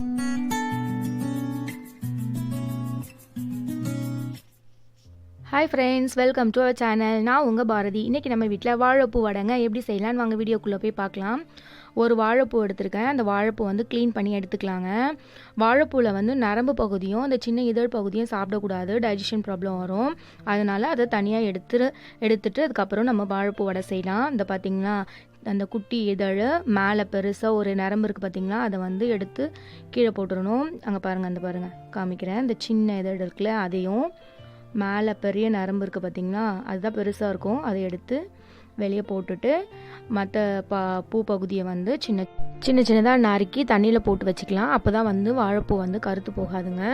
Hi friends, welcome to our channel. நான் உங்க பாரதி. இன்னைக்கு நம்ம வீட்ல வாழைப்பூ வடைங்க எப்படி செய்யலாம்னு வாங்க வீடியோக்குள்ள போய் பார்க்கலாம். ஒரு வாழைப்பூ எடுத்துர்க்கேன். அந்த வாழைப்பூ வந்து க்ளீன் பண்ணி எடுத்துக்கலாங்க. வாழைப்பூல வந்து நரம்பு பகுதியும் அந்த சின்ன இதழ் பகுதியும் சாப்பிட கூடாது. டைஜஷன் ப்ராப்ளம் வரும். அதனால அதை தனியா எடுத்துட்டு அதுக்கு அப்புறம் நம்ம வாழைப்பூ வடை செய்யலாம். இந்த பாத்தீங்களா அந்த குட்டி இதழ் மேலே பெருசாக ஒரு நரம்பு இருக்குது பார்த்தீங்களா, அதை வந்து எடுத்து கீழே போட்டுடணும். அங்கே பாருங்கள், அந்த பாருங்கள் காமிக்கிறேன். இந்த சின்ன இதழ் இருக்குல்ல, அதையும் மேலே பெரிய நரம்பு இருக்குது பார்த்தீங்களா, அதுதான் பெருசாக இருக்கும், அதை எடுத்து வெளியே போட்டுட்டு மற்ற பூ பகுதியை வந்து சின்னதாக நறுக்கி தண்ணியில் போட்டு வச்சுக்கலாம். அப்போ தான் வந்து வாழைப்பூ வந்து கருத்து போகாதுங்க.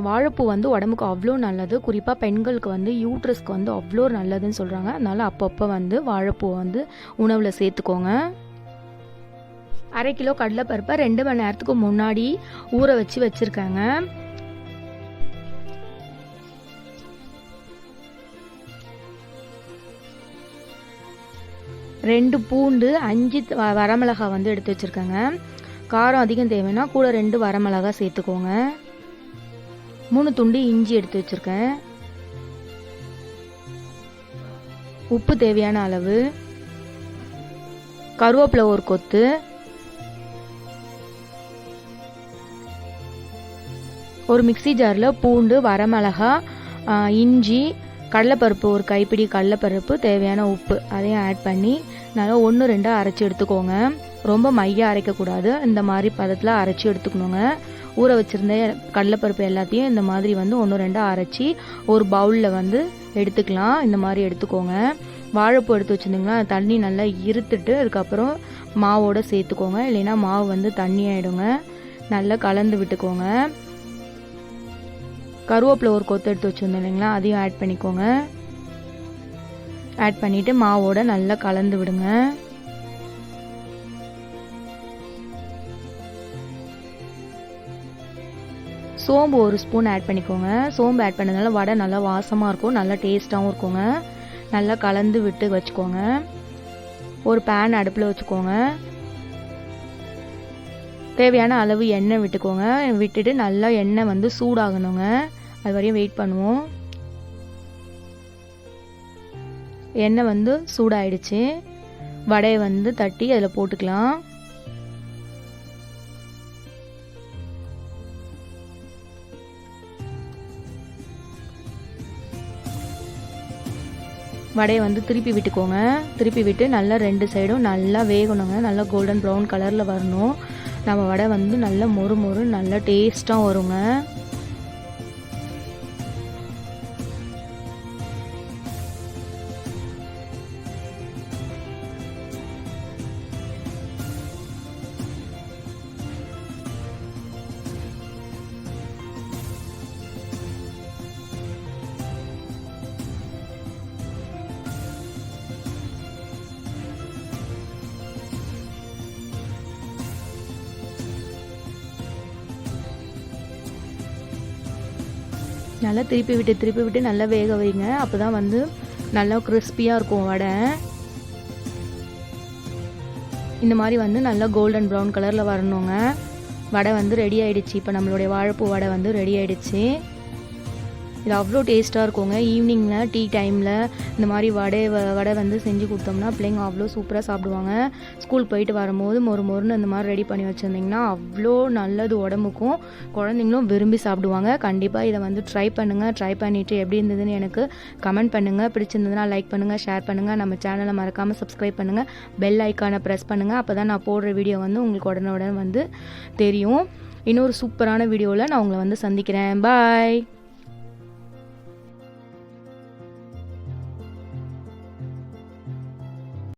வாழைப்பூ வந்து உடம்புக்கு அவ்வளோ நல்லது. குறிப்பாக பெண்களுக்கு வந்து யூட்ரஸ்க்கு வந்து அவ்வளோ நல்லதுன்னு சொல்கிறாங்க. அதனால் அப்பப்போ வந்து வாழைப்பூ வந்து உணவில் சேர்த்துக்கோங்க. 1/2 கிலோ கடலைப்பருப்பை 2 மணி நேரத்துக்கு முன்னாடி ஊற வச்சுருக்காங்க. ரெண்டு பூண்டு, 5 வரமிளகாய் வந்து எடுத்து வச்சுருக்கேங்க. காரம் அதிகம் தேவைன்னா கூட 2 வரமிளகாய் சேர்த்துக்கோங்க. 3 துண்டு இஞ்சி எடுத்து வச்சுருக்கேன். உப்பு தேவையான அளவு, கருவேப்பிலை ஒரு கொத்து, ஒரு மிக்ஸி ஜாரில் பூண்டு, வரமிளகாய், இஞ்சி, கடலைப்பருப்பு ஒரு கைப்பிடி கடலைப்பருப்பு, தேவையான உப்பு அதையும் ஆட் பண்ணி நல்லா 1-2 அரைச்சி எடுத்துக்கோங்க. ரொம்ப மையாக அரைக்கக்கூடாது, இந்த மாதிரி பதத்தில் அரைச்சி எடுத்துக்கணுங்க. ஊற வச்சுருந்த கடலைப்பருப்பு எல்லாத்தையும் இந்த மாதிரி வந்து 1-2 அரைச்சி ஒரு பவுலில் வந்து எடுத்துக்கலாம். இந்த மாதிரி எடுத்துக்கோங்க. வாழைப்பூ எடுத்து வச்சுருந்தீங்களா, தண்ணி நல்லா இருத்துட்டு அதுக்கப்புறம் மாவோடு சேர்த்துக்கோங்க. இல்லைன்னா மாவு வந்து தண்ணி ஆகிடுங்க. நல்லா கலந்து விட்டுக்கோங்க. கருவேப்பிலை ஒரு கொத்து எடுத்து வச்சுருந்தோம் இல்லைங்களா, அதையும் ஆட் பண்ணிக்கோங்க. ஆட் பண்ணிவிட்டு மாவோட நல்லா கலந்து விடுங்க. சோம்பு ஒரு ஸ்பூன் ஆட் பண்ணிக்கோங்க. சோம்பு ஆட் பண்ணதுனால வடை நல்லா வாசமாக இருக்கும், நல்லா டேஸ்ட்டாகவும் இருக்குங்க. நல்லா கலந்து விட்டு வச்சுக்கோங்க. ஒரு பேன் அடுப்பில் வச்சுக்கோங்க. தேவையான அளவு எண்ணெய் விட்டுக்கோங்க. விட்டுட்டு நல்லா எண்ணெய் வந்து சூடாகணுங்க. அது வரையும் வெயிட் பண்ணுவோம். எண்ணெய் வந்து சூடாயிடுச்சு. வடையை வந்து தட்டி அதில் போட்டுக்கலாம். வடையை வந்து திருப்பி விட்டுக்கோங்க. திருப்பி விட்டு நல்லா 2 சைடும் நல்லா வேகணுங்க. நல்லா கோல்டன் ப்ரௌன் கலரில் வரணும். நம்ம வடை வந்து நல்லா மொறு நல்லா டேஸ்ட்டாக வருங்க. நல்லா திருப்பி விட்டு நல்லா வேக வைங்க. அப்போ தான் வந்து நல்லா கிறிஸ்பியாக இருக்கும் வடை. இந்த மாதிரி வந்து நல்லா கோல்டன் ப்ரௌன் கலரில் வரணுங்க. வடை வந்து ரெடி ஆகிடுச்சு. இப்போ நம்மளுடைய வாழைப்பூ வடை வந்து ரெடி ஆகிடுச்சு. இது அவ்வளோ டேஸ்ட்டாக இருக்குங்க. ஈவினிங்கில் டீ டைமில் இந்த மாதிரி வடை வந்து செஞ்சு கொடுத்தோம்னா பிள்ளைங்க அவ்வளோ சூப்பராக சாப்பிடுவாங்க. ஸ்கூல் போயிட்டு வரும்போது மொறுன்னு இந்த மாதிரி ரெடி பண்ணி வச்சுருந்திங்கன்னா அவ்வளோ நல்லது உடம்புக்கும். குழந்தைங்களும் விரும்பி சாப்பிடுவாங்க. கண்டிப்பாக இதை வந்து ட்ரை பண்ணுங்கள். ட்ரை பண்ணிவிட்டு எப்படி இருந்ததுன்னு எனக்கு கமெண்ட் பண்ணுங்கள். பிடிச்சிருந்ததுன்னா லைக் பண்ணுங்கள், ஷேர் பண்ணுங்கள். நம்ம சேனலை மறக்காமல் சப்ஸ்கிரைப் பண்ணுங்கள். பெல் ஐக்கானை ப்ரெஸ் பண்ணுங்கள். அப்போ தான் நான் போடுற வீடியோ வந்து உங்களுக்கு உடனே வந்து தெரியும். இன்னொரு சூப்பரான வீடியோவில் நான் உங்களை வந்து சந்திக்கிறேன். பாய்.